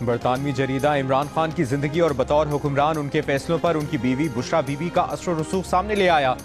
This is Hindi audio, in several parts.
बरतानवी जरीदा इमरान खान की जिंदगी और बतौर हुक्मरान उनके फैसलों पर उनकी बीवी बुशरा बीबी का असर रसूख सामने ले आया।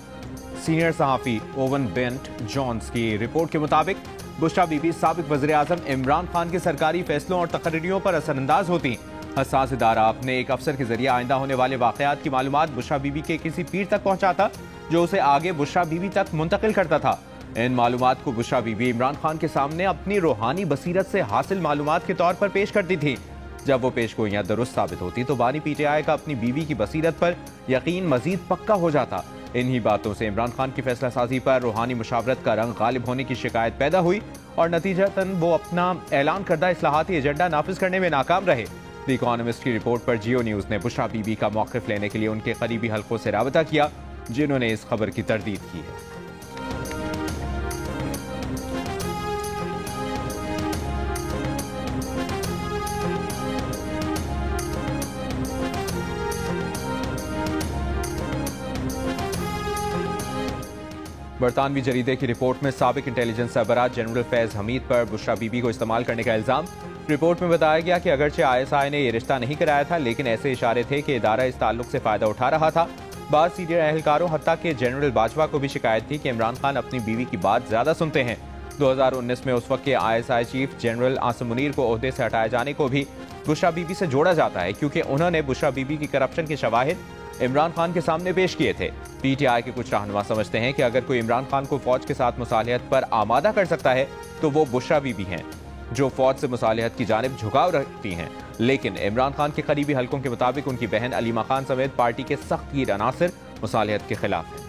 सीनियर सहाफ़ी ओवन बेंट जॉन्स की रिपोर्ट के मुताबिक बुशरा बीबी साबिक वज़ीर आज़म इमरान खान के सरकारी फैसलों और तकरीरों पर असरअंदाज होती। हसास इदारा अपने एक अफसर के जरिए आइंदा होने वाले वाक़यात की मालूमात बुशरा बीबी के किसी पीर तक पहुँचाता, जो उसे आगे बुशरा बीबी तक मुंतकिल करता था। इन मालूमात को बुशरा बीबी इमरान खान के सामने अपनी रूहानी बसीरत से हासिल मालूमात के तौर पर पेश करती थी। जब वो पेशगोइयां दुरुस्त साबित होती तो बानी पीटीआई का अपनी बीवी की बसीरत पर यकीन मजीद पक्का हो जाता। इन्हीं बातों से इमरान खान की फैसला साजी पर रूहानी मुशावरत का रंग गालिब होने की शिकायत पैदा हुई और नतीजतन वो अपना ऐलान करदा इस्लाहाती एजेंडा नाफिज करने में नाकाम रहे। द इकोनॉमिस्ट की रिपोर्ट पर जियो न्यूज़ ने बुशरा बीबी का मौक़िफ़ लेने के लिए उनके करीबी हल्कों से राबता किया, जिन्होंने इस खबर की तरदीद की है। बरतानवी जरीदे की रिपोर्ट में साबिक इंटेलिजेंस सरबराह जनरल फैज हमीद पर बुशरा बीबी को इस्तेमाल करने का इल्जाम। रिपोर्ट में बताया गया कि अगरचे ISI ने यह रिश्ता नहीं कराया था, लेकिन ऐसे इशारे थे कि इदारा इस ताल्लुक से फायदा उठा रहा था। बाद सीनियर अहलकारों हत्ता के जनरल बाजवा को भी शिकायत थी कि इमरान खान अपनी बीवी की बात ज्यादा सुनते हैं। 2019 में उस वक्त के ISI chief general Asim Munir को ओहदे से हटाए जाने को भी बुशरा बीबी से जोड़ा जाता है, क्योंकि उन्होंने बुशरा बीबी की करप्शन के शवाहिद इमरान खान के सामने पेश किए थे। PTI के कुछ रहनुमा समझते हैं कि अगर कोई इमरान खान को फौज के साथ मुसालिहत पर आमादा कर सकता है तो वो बुशरा बीबी हैं, जो फौज से मुसालिहत की जानिब झुकाव रखती हैं। लेकिन इमरान खान के करीबी हल्कों के मुताबिक उनकी बहन अलीमा खान समेत पार्टी के सख्त गिर अनासिर मुसालिहत के खिलाफ हैं।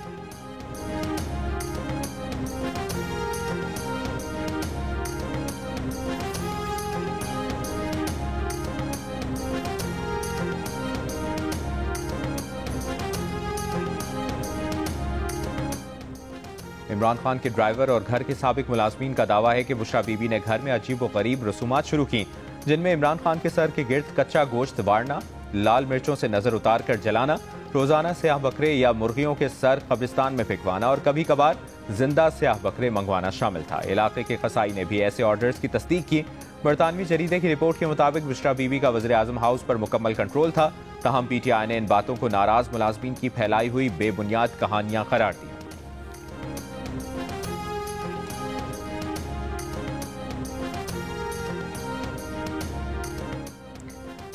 इमरान खान के ड्राइवर और घर के साबिक मुलाजमीन का दावा है कि बुशरा बीबी ने घर में अजीब व गरीब रसूमात शुरू की, जिनमें इमरान खान के सर के गिर्द कच्चा गोश्त बाढ़ना, लाल मिर्चों से नजर उतार कर जलाना, रोजाना स्याह बकरे या मुर्गियों के सर कब्रिस्तान में फेंकवाना और कभी कभार जिंदा स्याह बकरे मंगवाना शामिल था। इलाके के कसाई ने भी ऐसे ऑर्डर्स की तस्दीक की। बरतानवी जरीदे की रिपोर्ट के मुताबिक बुशरा बीबी का वज़ीर आज़म हाउस पर मुकम्मल कंट्रोल था। तहम PTI ने इन बातों को नाराज मुलाजमीन की फैलाई हुई बेबुनियाद कहानियां करार दी।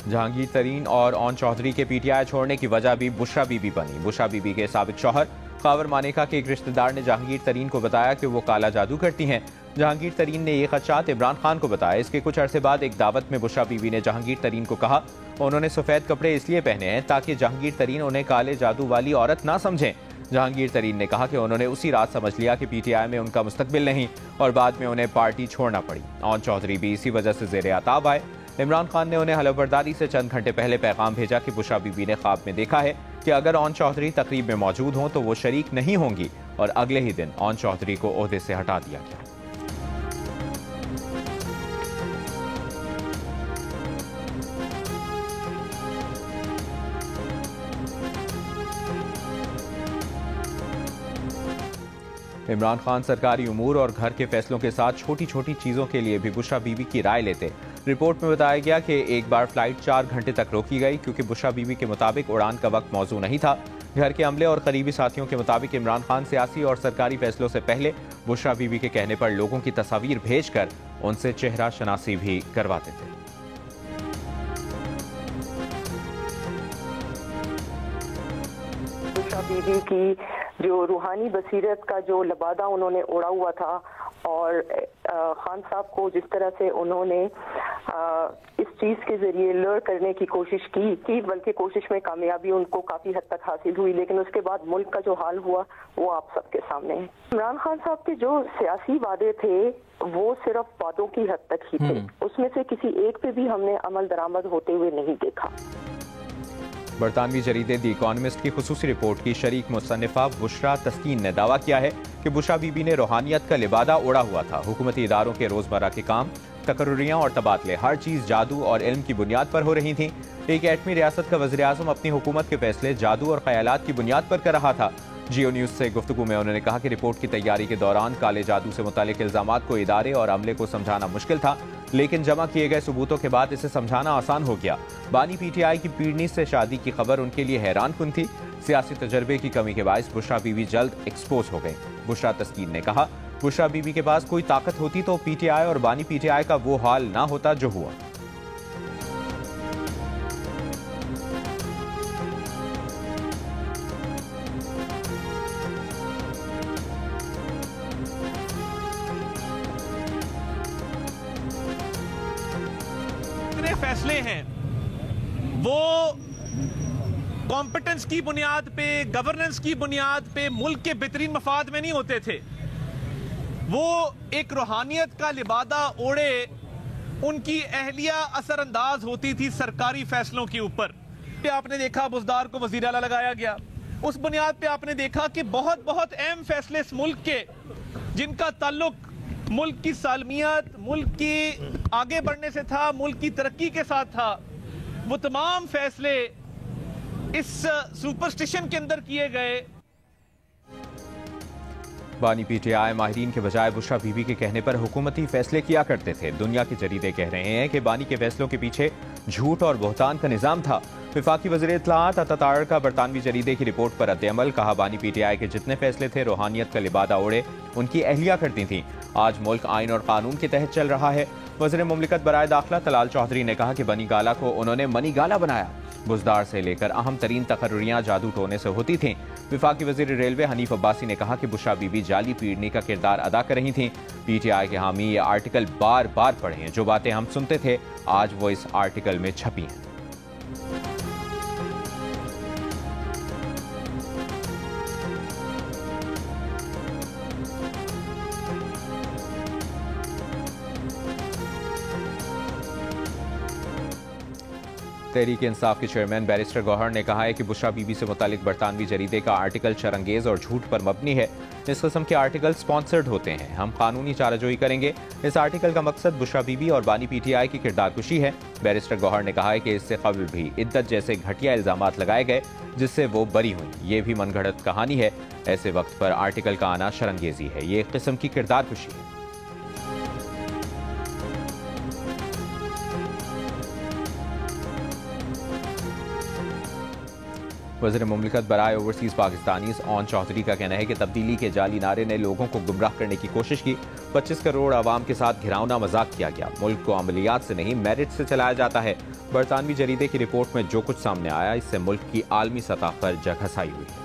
जहांगीर तरीन और ओन चौधरी के PTI छोड़ने की वजह भी बुशरा बीबी बनी। बुशरा बीबी के साबिक शौहर खावर मानेका के एक रिश्तेदार ने जहांगीर तरीन को बताया कि वो काला जादू करती हैं। जहांगीर तरीन ने ये खदशात इमरान खान को बताया। इसके कुछ अरसे बाद एक दावत में बुशरा बीबी ने जहांगीर तरीन को कहा उन्होंने सफेद कपड़े इसलिए पहने हैं ताकि जहांगीर तरीन उन्हें काले जादू वाली औरत ना समझें। जहांगीर तरीन ने कहा कि उन्होंने उसी रात समझ लिया कि PTI में उनका मुस्तकबिल नहीं और बाद में उन्हें पार्टी छोड़ना पड़ी। ओन चौधरी भी इसी वजह से ज़ेरे आताब आए। इमरान खान ने उन्हें हलफबरदारी से चंद घंटे पहले पैगाम भेजा कि बुशरा बीबी ने ख्वाब में देखा है कि अगर ओन चौधरी तकरीब में मौजूद हों तो वो शरीक नहीं होंगी, और अगले ही दिन ओन चौधरी को ओहदे से हटा दिया गया। इमरान खान सरकारी उमूर और घर के फैसलों के साथ छोटी छोटी चीज़ों के लिए भी बुशरा बीबी की राय लेते। रिपोर्ट में बताया गया कि एक बार फ्लाइट 4 घंटे तक रोकी गई क्योंकि बुशरा बीबी के मुताबिक उड़ान का वक्त मौजू नहीं था। घर के अमले और करीबी साथियों के मुताबिक इमरान खान सियासी और सरकारी फैसलों से पहले बुशरा बीबी के कहने पर लोगों की तस्वीर भेजकर उनसे चेहरा शनासी भी करवाते थे। बुशरा बीबी की जो रूहानी बसीरत का जो लबादा उन्होंने उड़ा हुआ था और खान साहब को जिस तरह से उन्होंने इस चीज़ के जरिए लड़ करने की कोशिश की बल्कि कोशिश में कामयाबी उनको काफ़ी हद तक हासिल हुई, लेकिन उसके बाद मुल्क का जो हाल हुआ वो आप सबके सामने है। इमरान खान साहब के जो सियासी वादे थे वो सिर्फ वादों की हद तक ही थे, उसमें से किसी एक पे भी हमने अमल दरामद होते हुए नहीं देखा। बरतानवी जरीदे द इकोनॉमिस्ट की खुसूसी रिपोर्ट की शरीक मुसन्निफा बुशरा तस्कीन ने दावा किया है कि बुशरा बीबी ने रूहानियत का लिबादा ओढ़ा हुआ था। हुकूमती इदारों के रोजमर्रा के काम, तकर्रुरियां और तबादले, हर चीज़ जादू और इल्म की बुनियाद पर हो रही थी। एक एटमी रियासत का वज़ीर आज़म अपनी हुकूमत के फैसले जादू और ख्यालात की बुनियाद पर कर रहा था। जियो न्यूज़ से गुफ्तगू में उन्होंने कहा कि रिपोर्ट की तैयारी के दौरान काले जादू से मुतालिक इल्जामात को इदारे और अमले को समझाना मुश्किल था। लेकिन जमा किए गए सबूतों के बाद इसे समझाना आसान हो गया। बानी पीटीआई की पीड़नी से शादी की खबर उनके लिए हैरानकुन थी। सियासी तजर्बे की कमी के बायस बुशरा बीबी जल्द एक्सपोज हो गई। बुशरा तस्कीन ने कहा, बुशरा बीबी के पास कोई ताकत होती तो पीटीआई और बानी पीटीआई का वो हाल ना होता जो हुआ। फैसले हैं वो कॉम्पिटेंस की बुनियाद पे, गवर्नेंस की बुनियाद पे, मुल्क के बेहतरीन मफाद में नहीं होते थे। वो एक रूहानियत का लिबादा ओढ़े उनकी अहलिया असरअंदाज होती थी सरकारी फैसलों के ऊपर। आपने देखा बुज़दार को वज़ीर आला लगाया गया। उस बुनियाद पे आपने देखा कि बहुत बहुत अहम फैसले इस मुल्क के, जिनका ताल्लुक मुल्क की सालमियत, मुल्क की आगे बढ़ने से था, मुल्क की तरक्की के साथ था, वो तमाम फैसले इस सुपरस्टिशन के अंदर किए गए। बानी पीटीआई माहिरीन के बजाय बुशरा बीबी के कहने पर हुकूमती फैसले किया करते थे। दुनिया के जरीदे कह रहे हैं कि बानी के फैसलों के पीछे झूठ और बोहतान का निजाम था। विफाकी वज़ीर इत्तलाआत अतातार का बरतानवी जरीदे की रिपोर्ट पर रद्द-ए-अमल। कहा, बानी पीटीआई के जितने फैसले थे रूहानियत का लिबादा ओढ़े उनकी अहलिया करती थीं। आज मुल्क आइन और कानून के तहत चल रहा है। वज़ीर मुमलिकत बराए दाखिला तलाल चौधरी ने कहा कि बनी गाला को उन्होंने मनी गाला बनाया। बुज़दार से लेकर अहम तरीन तकर्रुरियां जादू टोने से होती थीं। विफाकी वज़ीर रेलवे हनीफ अब्बासी ने कहा कि बुशरा बीबी जाली पीड़नी का किरदार अदा कर रही थीं। पीटीआई के हामी ये आर्टिकल बार बार पढ़े हैं। जो बातें हम सुनते थे आज वो इस आर्टिकल में छपी हैं। तहरीक इंसाफ के चेयरमैन बैरिस्टर गौहर ने कहा है कि बुशरा बीबी से मुतालिक बरतानवी जरीदे का आर्टिकल शरंगेज और झूठ पर मबनी है। इस किस्म के आर्टिकल स्पॉन्सर्ड होते हैं। हम कानूनी चाराजोई करेंगे। इस आर्टिकल का मकसद बुशरा बीबी और बानी पीटीआई की किरदारकुशी है। बैरिस्टर गौहर ने कहा है कि इससे कबल भी इद्दत जैसे घटिया इल्जामात लगाए गए जिससे वो बरी हुई। ये भी मनगढ़ंत कहानी है। ऐसे वक्त पर आर्टिकल का आना शरंगेजी है। ये एक किस्म की किरदारकुशी है। वज़ीर मुमलिकत बराए ओवरसीज पाकिस्तानीज़ ओन चौधरी का कहना है कि तब्दीली के जाली नारे ने लोगों को गुमराह करने की कोशिश की। 25 करोड़ आवाम के साथ घिरौना मजाक किया गया। मुल्क को अमलियात से नहीं मेरिट से चलाया जाता है। बरतानवी जरीदे की रिपोर्ट में जो कुछ सामने आया इससे मुल्क की आलमी सतह पर जगहसाई हुई है।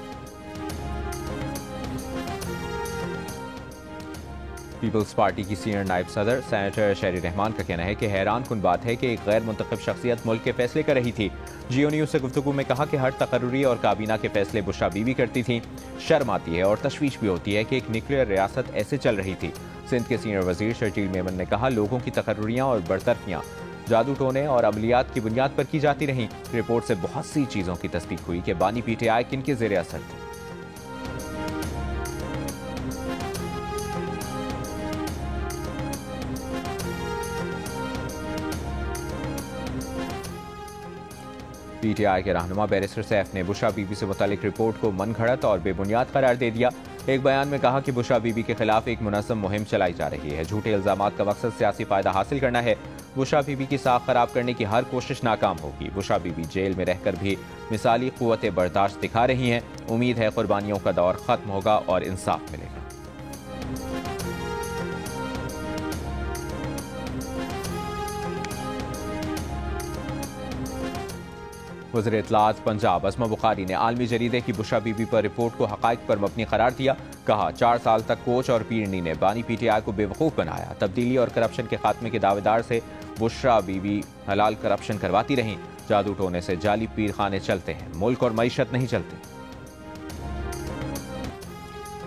पीपल्स पार्टी की सीनियर नायब सदर सेनेटर शहरी रहमान का कहना है कि हैरानकुन बात है कि एक गैर मुंतखब शख्सियत मुल्क के फैसले कर रही थी। जियो न्यूज से गुफ्तगू में कहा कि हर तकर्रुरी और काबीना के फैसले बुशरा बीबी करती थी। शर्म आती है और तशवीश भी होती है कि एक न्यूक्लियर रियासत ऐसे चल रही थी। सिंध के सीनियर वजीर शर्जील मेमन ने कहा, लोगों की तकर्रुरियां और बरतरफियां जादू टोने और अमलियात की बुनियाद पर की जाती रहीं। रिपोर्ट से बहुत सी चीजों की तस्दीक हुई कि बानी पीटीआई किन के ज़ेरे असर थे। पीटीआई के रहनुमा बैरिस्टर सैफ ने बुशरा बीबी से मुतालिक रिपोर्ट को मनगढ़ंत और बेबुनियाद करार दे दिया। एक बयान में कहा कि बुशरा बीबी के खिलाफ एक मुनज़्ज़म मुहिम चलाई जा रही है। झूठे इल्जामात का मकसद सियासी फायदा हासिल करना है। बुशरा बीबी की साख खराब करने की हर कोशिश नाकाम होगी। बुशरा बीबी जेल में रहकर भी मिसाली क़ुव्वत बर्दाश्त दिखा रही हैं। उम्मीद है कुर्बानियों का दौर खत्म होगा और इंसाफ मिलेगा। वज़ीर इत्तलाआत पंजाब असमा बुखारी ने आलमी जरीदे की बुशरा बीबी पर रिपोर्ट को हक़ाइक़ पर मबनी करार दिया। कहा, 4 साल तक कोच और पीरनी ने बानी पीटीआई को बेवकूफ़ बनाया। तब्दीली और करप्शन के खात्मे के दावेदार से बुशरा बीबी हलाल करप्शन करवाती रहीं। जादू टोने से जाली पीर खाने चलते हैं, मुल्क और मईशत नहीं चलते।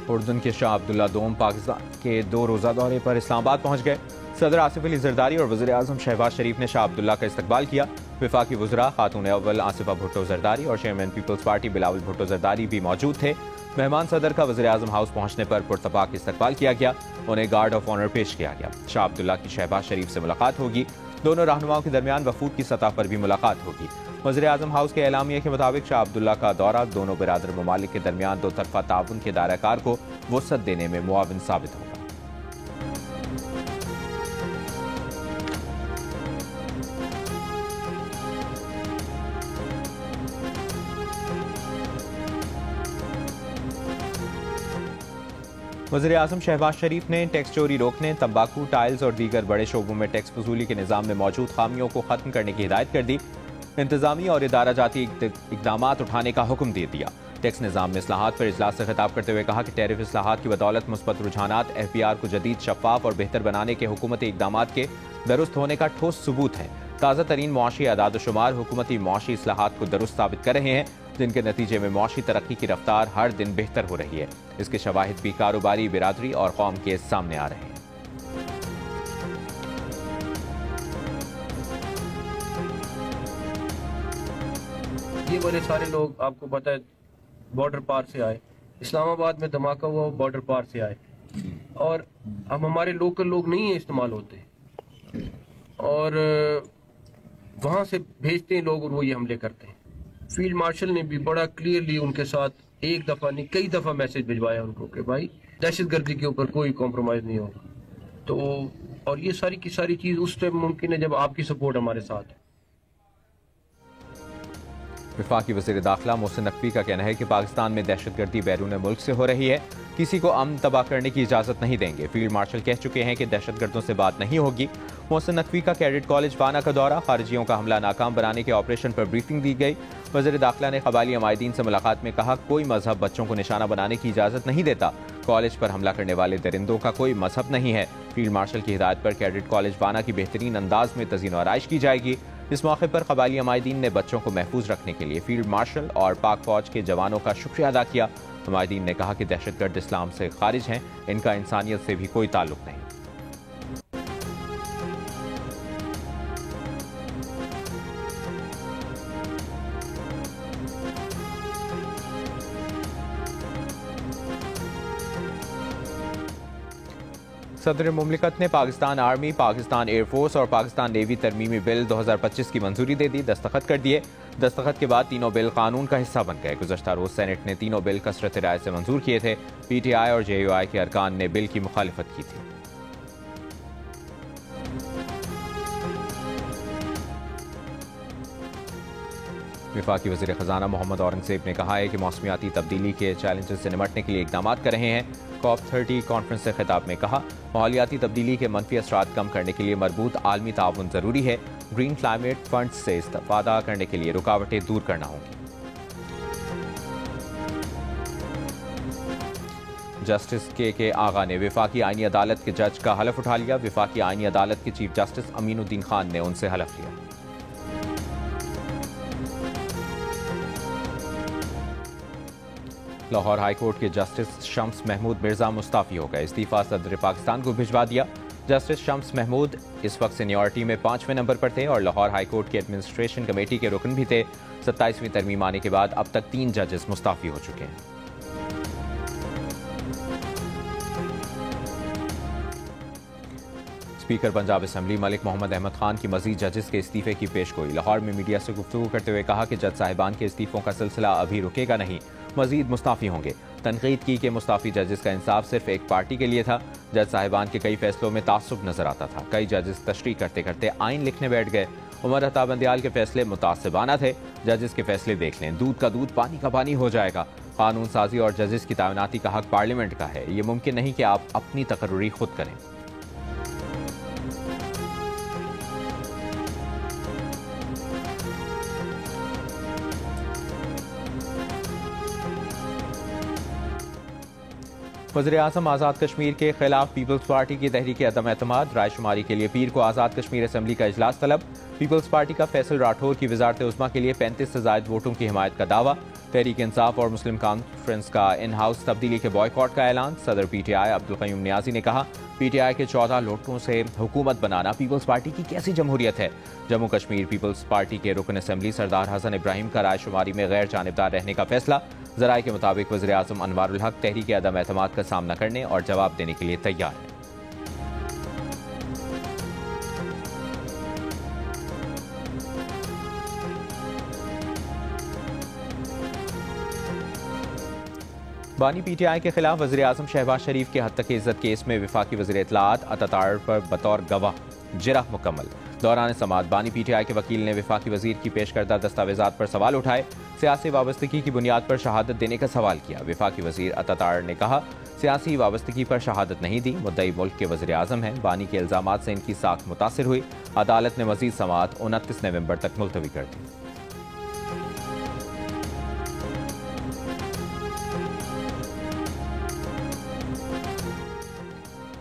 उर्दन के शाह अब्दुल्ला दोम पाकिस्तान के 2 रोज़ा दौरे पर इस्लामाबाद पहुँच गए। सदर आसिफ अली जरदारी और वज़ीर आज़म शहबाज शरीफ ने शाह अब्दुल्ला का इस्तकबाल किया। विफाकी वज़रा खातून अव्वल आसिफा भुट्टो जरदारी और चेयरमैन पीपल्स पार्टी बिलावल भुट्टो जरदारी भी मौजूद थे। मेहमान सदर का वज़ीर आज़म हाउस पहुंचने पर पुरतपाक इस्तकबाल किया गया। उन्हें गार्ड ऑफ ऑनर पेश किया गया। शाह अब्दुल्ला की शहबाज शरीफ से मुलाकात होगी। दोनों रहनुमाओं के दरमियान वफूद की सतह पर भी मुलाकात होगी। वज़ीर आज़म हाउस के एलामिया के मुताबिक शाह अब्दुल्ला का दौरा दोनों बिरादर ममालिक के दरमियान 2 तरफ़ा ताउन के दायराकार को वसअत देने में मुआविन साबित होगा। वज़ीर आज़म शहबाज शरीफ ने टैक्स चोरी रोकने, तंबाकू, टाइल्स और दीगर बड़े शोबों में टैक्स वसूली के निज़ाम में मौजूद खामियों को खत्म करने की हिदायत कर दी। इंतजामी और इदारा जाती इकदाम उठाने का हुक्म दे दिया। टैक्स निज़ाम में इस्लाहात पर इजलास से खिताब करते हुए कहा कि टैरिफ इस्लाहात की बदौलत मुस्बत रुझानात FBR को जदीद, शफाफ और बेहतर बनाने के हुकूमती इकदामात के दुरुस्त होने का ठोस सबूत है। ताज़ा तरीन मुआशी अदाद शुमार हुकूमती मुआशी इस्लाहात को दुरुस्त साबित कर रहे हैं, जिनके नतीजे में मुआशी तरक्की की रफ्तार हर दिन बेहतर हो रही है। इसके शवाहिद भी कारोबारी, बिरादरी और कौम के सामने आ रहे हैं। ये वाले सारे लोग आपको पता है बॉर्डर पार से आए, इस्लामाबाद में धमाका हुआ बॉर्डर पार से आए, और अब हमारे लोकल लोग नहीं है इस्तेमाल होते, और वहाँ से भेजते हैं लोग और वो ये हमले करते हैं। फील्ड मार्शल ने भी बड़ा क्लियरली उनके साथ एक दफ़ा नहीं कई दफ़ा मैसेज भिजवाया उनको कि भाई दहशतगर्दी के ऊपर कोई कॉम्प्रोमाइज़ नहीं होगा। तो और ये सारी की सारी चीज़ उस टाइम मुमकिन है जब आपकी सपोर्ट हमारे साथ है। वफाकी वज़ीर दाखिला मोहसिन नकवी का कहना है कि पाकिस्तान में दहशतगर्दी बैरून मुल्क से हो रही है, किसी को अमन तबाह करने की इजाज़त नहीं देंगे। फील्ड मार्शल कह चुके हैं कि दहशतगर्दों से बात नहीं होगी। मोहसिन नकवी का कैडेट कॉलेज वाना का दौरा, खारिजियों का हमला नाकाम बनाने के ऑपरेशन पर ब्रीफिंग दी गई। वज़ीर दाखिला ने कबायली अमायदीन से मुलाकात में कहा, कोई मजहब बच्चों को निशाना बनाने की इजाज़त नहीं देता। कॉलेज पर हमला करने वाले दरिंदों का कोई मजहब नहीं है। फील्ड मार्शल की हिदायत पर कैडेट कॉलेज वाना की बेहतरीन अंदाज में तज़ीन और आराइश की जाएगी। इस मौके पर कबायली अमायदीन ने बच्चों को महफूज रखने के लिए फील्ड मार्शल और पाक फौज के जवानों का शुक्रिया अदा किया। अमायदीन ने कहा कि दहशतगर्द इस्लाम से खारिज हैं, इनका इंसानियत से भी कोई ताल्लुक नहीं। सदर मुमलिकत ने पाकिस्तान आर्मी, पाकिस्तान एयरफोर्स और पाकिस्तान नेवी तरमीमी बिल 2025 की मंजूरी दे दी, दस्तखत कर दिए। दस्तखत के बाद तीनों बिल कानून का हिस्सा बन गए। गुज़श्ता रोज सेनेट ने तीनों बिल कसरत राय से मंजूर किए थे। PTI और JUI के अरकान ने बिल की मुखालिफत की थी। वफाकी वज़ीर ख़जाना मोहम्मद औरंगज़ेब ने कहा है कि मौसमियाती तब्दीली के चैलेंजेस से निपटने के लिए इक़दाम कर रहे हैं। COP30 कॉन्फ्रेंस से खिताब में कहा, माहौलियाती तब्दीली के मनफी असरात कम करने के लिए मरबूत आलमी ताउन ज़रूरी है। ग्रीन क्लाइमेट फंड से इस्तेफादा करने के लिए रुकावटें दूर करना होंगी। जस्टिस के आगा ने वफाकी आईनी अदालत के जज का हलफ उठा लिया। वफाकी आईनी अदालत के चीफ जस्टिस अमीनुद्दीन खान ने उनसे हलफ लिया। लाहौर हाईकोर्ट के जस्टिस शम्स महमूद मिर्जा मुस्ताफी हो गए। इस्तीफा सदर पाकिस्तान को भिजवा दिया। जस्टिस शम्स महमूद इस वक्त सीनियरिटी में 5वें नंबर पर थे और लाहौर हाईकोर्ट की एडमिनिस्ट्रेशन कमेटी के रुकन भी थे। 27वीं तरमीम आने के बाद अब तक 3 जजेस मुस्ताफी हो चुके हैं। स्पीकर पंजाब असम्बली मलिक मोहम्मद अहमद खान की मजीद जजेस के इस्तीफे की पेशगोई। लाहौर में मीडिया से गुफ्तगू करते हुए कहा कि जज साहिबान के इस्तीफों का सिलसिला अभी रुकेगा नहीं, मजीद मुस्ताफी होंगे। तनकीद की कि मुस्ताफी जजेस का इंसाफ सिर्फ एक पार्टी के लिए था। जज साहिबान के कई फैसलों में तासुब नजर आता था। कई जजेस तशरीह करते करते आइन लिखने बैठ गए। उमर अता बंदियाल के फैसले मुतासिबाना थे। जजेस के फैसले देख लें, दूध का दूध पानी का पानी हो जाएगा। कानून साजी और जजेस की तैनाती का हक पार्लियामेंट का है। ये मुमकिन नहीं कि आप अपनी तकर्रुरी खुद करें। वज़ीर आज़म आज़ाद कश्मीर के खिलाफ पीपल्स पार्टी की तहरीक अदम एतमाद। रायशुमारी के लिए पीर को आज़ाद कश्मीर असम्बली का इजलास तलब। पीपल्स पार्टी का फैसल राठौर की वजारत उज़्मा के लिए 35 से ज़ायद वोटों की हिमायत का दावा। तहरीक इंसाफ और मुस्लिम कॉन्फ्रेंस का इन हाउस तब्दीली के बॉयकॉट का ऐलान। सदर PTI अब्दुल क़य्यूम नियाज़ी ने कहा, PTI के 14 लोटों से हुकूमत बनाना पीपल्स पार्टी की कैसी जमहूरियत है। जम्मू कश्मीर पीपल्स पार्टी के रुकन असम्बली सरदार हसन इब्राहिम का रायशुमारी में गैर जानिबदार रहने का फैसला। ज़राए के मुताबिक वज़ीर आज़म अनवारुल हक तहरीक अदम एतमाद का सामना करने और जवाब देने के लिए तैयार है। बानी PTI के खिलाफ वज़ीर आज़म शहबाज शरीफ के हद तक इज्जत केस में वफाकी वज़ीर इत्तलाआत अतातार पर बतौर गवाह जिरह मुकम्मल। दौरान समाअत बानी PTI के वकील ने वफाकी वज़ीर की पेश करदा दस्तावेजात पर सवाल उठाए। सियासी वाबस्तगी की बुनियाद पर शहादत देने का सवाल किया। वफाकी वज़ीर अतातार ने कहा सियासी वाबस्तगी पर शहादत नहीं दी। मुद्दई मुल्क के वज़ीर आज़म हैं। बानी के इल्ज़ामात से इनकी साख मुतासिर हुई। अदालत ने मज़ीद समाअत 29 नवंबर तक मुलतवी कर दी।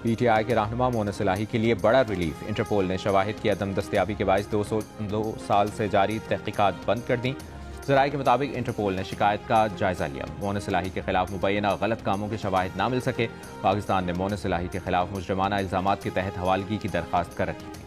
पीटीआई के रहनुमा मोनस इलाही के लिए बड़ा रिलीफ। इंटरपोल ने शवाहिद की अदम दस्तयाबी के बायस 2 साल से जारी तहकीकात बंद कर दी। ज़राए के मुताबिक इंटरपोल ने शिकायत का जायजा लिया। मोनस इलाही के खिलाफ मुबैना गलत कामों के शवाहिद ना मिल सके। पाकिस्तान ने मोनस इलाही के खिलाफ मुजरिमाना इल्ज़ामात के तहत हवालगी की दरख्वास्त कर रखी थी।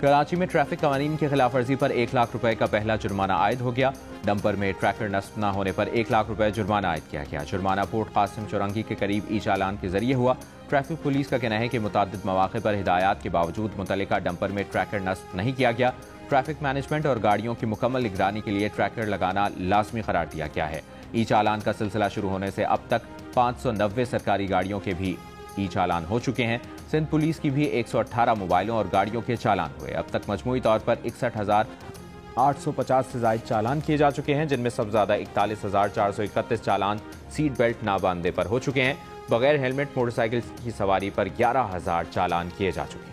कराची में ट्रैफिक कवानीन की खिलाफ वर्जी पर 1 लाख रुपए का पहला जुर्माना आयद हो गया। डंपर में ट्रैकर नस्ब न होने पर 1 लाख रुपए जुर्माना आयद किया गया। जुर्माना पोर्ट कासिम चौरंगी के करीब ई चालान के जरिए हुआ। ट्रैफिक पुलिस का कहना है कि मुतअद्दिद मौके पर हिदायत के बावजूद मुतल्लिका डंपर में ट्रैकर नस्ब नहीं किया गया। ट्रैफिक मैनेजमेंट और गाड़ियों की मुकम्मल निगरानी के लिए ट्रैकर लगाना लाजमी करार दिया गया है। ई चालान का सिलसिला शुरू होने से अब तक 590 सरकारी गाड़ियों के भी ई चालान हो चुके हैं। सिंध पुलिस की भी 118 मोबाइलों और गाड़ियों के चालान हुए। अब तक मजमूई तौर पर 61,850 से ज्यादा चालान किए जा चुके हैं, जिनमें सबसे ज्यादा 41,431 चालान सीट बेल्ट ना बांधने पर हो चुके हैं। बगैर हेलमेट मोटरसाइकिल की सवारी पर 11,000 चालान किए जा चुके हैं।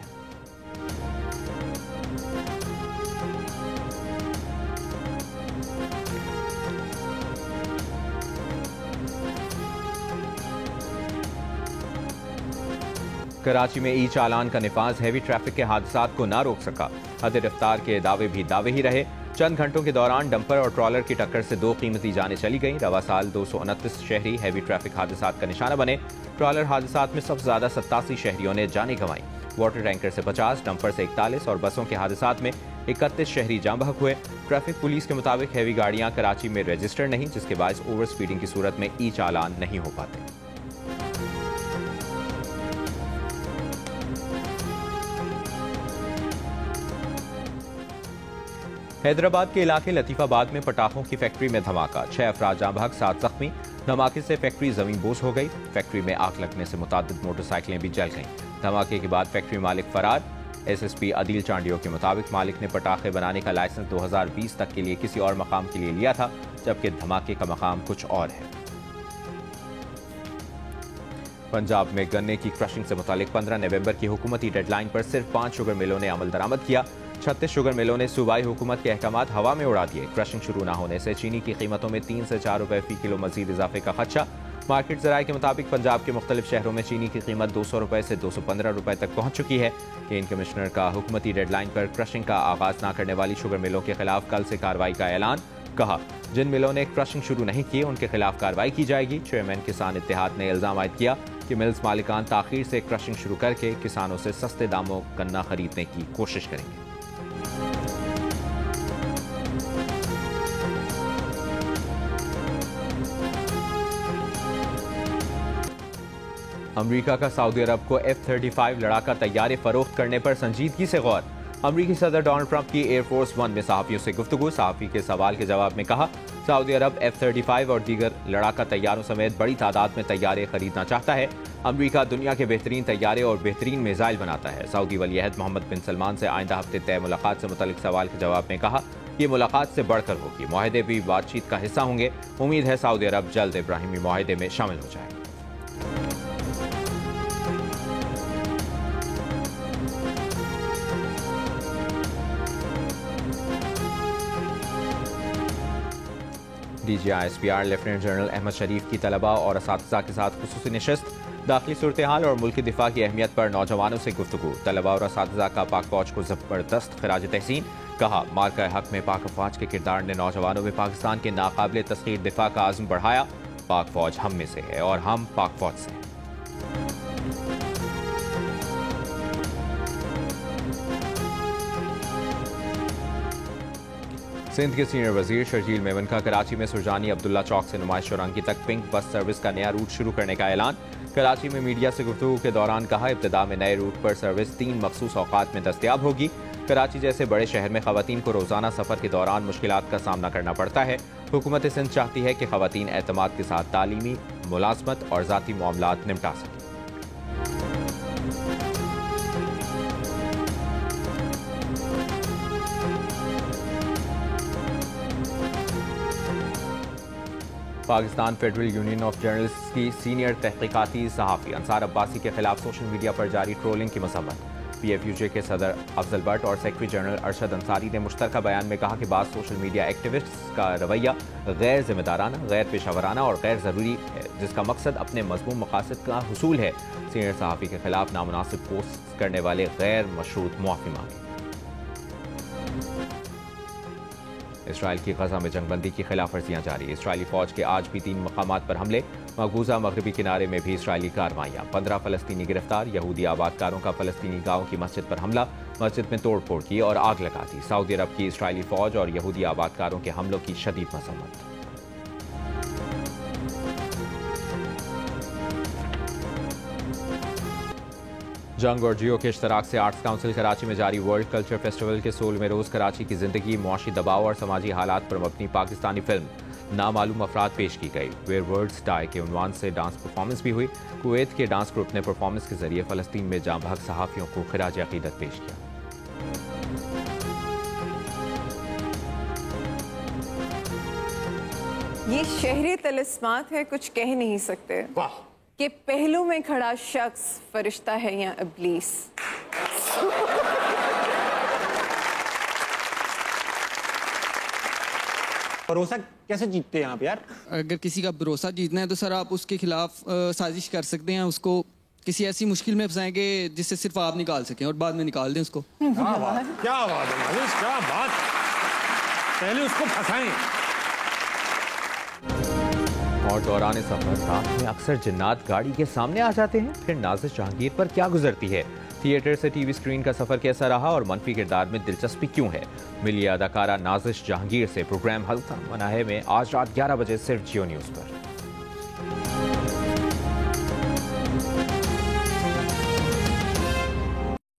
कराची में ई चालान का निफाज हैवी ट्रैफिक के हादसात को ना रोक सका। हद रफ्तार के दावे भी दावे ही रहे। चंद घंटों के दौरान डंपर और ट्रॉलर की टक्कर से 2 कीमती जानें चली गईं। रवा साल 229 शहरी हैवी ट्रैफिक हादसात का निशाना बने। ट्रॉलर हादसात में सबसे ज्यादा 87 शहरियों ने जानें गंवाई। वाटर टैंकर से 50, डंपर से 41 और बसों के हादसात में 31 शहरी जाम बहक हुए। ट्रैफिक पुलिस के मुताबिक हैवी गाड़ियां कराची में रजिस्टर नहीं, जिसके बायस ओवर स्पीडिंग की सूरत में ई चालान नहीं हो पाते। हैदराबाद के इलाके लतीफाबाद में पटाखों की फैक्ट्री में धमाका। 6 अफराद जाँ बहक, 7 जख्मी। धमाके से फैक्ट्री जमीन बोझ हो गई। फैक्ट्री में आग लगने से मुतादिद मोटरसाइकिलें भी जल गईं। धमाके के बाद फैक्ट्री मालिक फरार। एसएसपी अदील चांडियो के मुताबिक मालिक ने पटाखे बनाने का लाइसेंस 2020 तक के लिए किसी और मकाम के लिए लिया था, जबकि धमाके का मकाम कुछ और है। पंजाब में गन्ने की क्रशिंग से मुतालिक 15 नवंबर की हुकूमती डेडलाइन पर सिर्फ 5 शुगर मिलों ने अमल दरामद किया। 36 शुगर मिलों ने सूबाई हुकूमत के अहकामात हवा में उड़ा दिए। क्रशिंग शुरू न होने से चीनी की कीमतों में 3 से 4 रुपए फी किलो मजीद इजाफे का खदशा। मार्केट ज़राए के मुताबिक पंजाब के मुख्तलिफ शहरों में चीनी की कीमत 200 रुपए से 215 रुपए तक पहुंच चुकी है। केन कमिश्नर का हुकूमती डेडलाइन पर क्रशिंग का आगाज न करने वाली शुगर मिलों के खिलाफ कल से कार्रवाई का ऐलान। कहा, जिन मिलों ने क्रशिंग शुरू नहीं की उनके खिलाफ कार्रवाई की जाएगी। चेयरमैन किसान इत्तेहाद ने इल्जाम आयद किया कि मिल्स मालिकान ताखीर से क्रशिंग शुरू करके किसानों से सस्ते दामों गन्ना खरीदने की कोशिश करेंगे। अमरीका का सऊदी अरब को F-35 लड़ाका तैयारे फरोख्त करने पर संजीदगी से गौर। अमरीकी सदर डोनाल्ड ट्रंप की एयरफोर्स 1 में सहाफियों से गुफ्तगू। सहाफी के सवाल के जवाब में कहा, सऊदी अरब F-35 और दीगर लड़ाका तैयारों समेत बड़ी तादाद में तैयारे खरीदना चाहता है। अमरीका दुनिया के बेहतरीन तैयारे और बेहतरीन मिसाइल बनाता है। सऊदी वलीअहद मोहम्मद बिन सलमान से आइंदा हफ्ते तय मुलाकात से मुतल्लिक सवाल के जवाब में कहा, ये मुलाकात से बढ़कर होगी। मुआहदे भी बातचीत का हिस्सा होंगे। उम्मीद है सऊदी अरब जल्द इब्राहिमी मुआहदे में शामिल हो जाए। DGI-SPR लेफ्टिनेंट जनरल अहमद शरीफ की तलबा और असातिज़ा के साथ खुसूसी नशिस्त। दाखिली सूरत हाल और मुल्की दिफा की अहमियत पर नौजवानों से गुफ्तगू। तलबा और असातिज़ा का पाक फौज को जबरदस्त खिराज तहसीन। कहा, मार्का हक में पाक फौज के किरदार ने नौजवानों में पाकिस्तान के नाकाबिल तस्खीर दिफा का आज़म बढ़ाया। पाक फौज हम में से है और हम पाक फौज से हैं। सिंध के सीनियर वजीर शर्जील मेमन का कराची में सुरजानी अब्दुल्ला चौक से नुमाइश चौरंगी तक पिंक बस सर्विस का नया रूट शुरू करने का ऐलान। कराची में मीडिया से गुफ्तगू के दौरान कहा, इब्तिदा में नए रूट पर सर्विस 3 मखसूस औकात में दस्तयाब होगी। कराची जैसे बड़े शहर में खवातीन को रोजाना सफर के दौरान मुश्किलात का सामना करना पड़ता है। हुकूमत सिंध चाहती है कि खवातीन एतमाद के साथ तालीमी, मुलाजमत और जाती मामलात निपटा सकें। Pakistan federal union of journalists की सीनियर तहकीकाती सहाफ़ी अंसार अब्बासी के खिलाफ सोशल मीडिया पर जारी ट्रोलिंग की मसम्मत। PFUJ के सदर अफजल भट्ट और सेक्रेटरी जनरल अरशद अंसारी ने मुश्तरका बयान में कहा कि बाद सोशल मीडिया एक्टिविस्ट्स का रवैया गैर जिम्मेदाराना, गैर पेशावराना और गैर ज़रूरी है, जिसका मकसद अपने मज़मूम मकासद का हुसूल है। सीनियर सहाफ़ी के खिलाफ नामुनासिब पोस्ट करने वाले गैर मशरूत मुआफ़ी मांगी। इसराइल की गजा में जंगबंदी की खिलाफ वर्जियाँ जारी। इसराइली फौज के आज भी 3 मकामात पर हमले। मकबूजा मगरबी किनारे में भी इसराइली कार्रवाइयाँ। 15 फलस्तीनी गिरफ्तार। यहूदी आबादकारों का फलस्तीनी गाँव की मस्जिद पर हमला, मस्जिद में तोड़ फोड़ की और आग लगा दी। सऊदी अरब की इसराइली फौज और यहूदी आबादकारों के हमलों की शदीद मसम्मत। जंग और जियो के इश्तराक से आर्ट्स काउंसिल कराची में जारी वर्ल्ड कल्चर फेस्टिवल के 16वें रोज़ कराची की जिंदगी, मुआशी दबाव और समाजी हालात पर मबनी पाकिस्तानी फिल्म नामालूम अफराद पेश की गई। वेयर वर्ड्स डाई के उन्वान से डांस परफॉर्मेंस भी हुई। कुवैत के डांस ग्रुप ने परफॉर्मेंस के जरिए फ़लस्तीन में जाँ बहक सहाफ़ियों को खिराज अक़ीदत पेश किया। ये शहरी तलिस्मात है, कुछ कह नहीं सकते कि पहलू में खड़ा शख्स फरिश्ता है या इब्लीस। भरोसा कैसे जीतते हैं आप यार? अगर किसी का भरोसा जीतना है तो सर आप उसके खिलाफ साजिश कर सकते हैं, उसको किसी ऐसी मुश्किल में फंसाएंगे जिससे सिर्फ आप निकाल सकें और बाद में निकाल दें उसको। क्या बात है, क्या बात, पहले उसको फंसाएं। और दौरान सफर रात में अक्सर जिन्नात गाड़ी के सामने आ जाते हैं। फिर नाज़िश जहांगीर पर क्या गुजरती है? थिएटर से टीवी स्क्रीन का सफर कैसा रहा और मनफी किरदार में दिलचस्पी क्यों है? मिली अदाकारा नाज़िश जहांगीर से प्रोग्राम हल्का मनाहे में आज रात 11 बजे सिर्फ जियो न्यूज़ पर।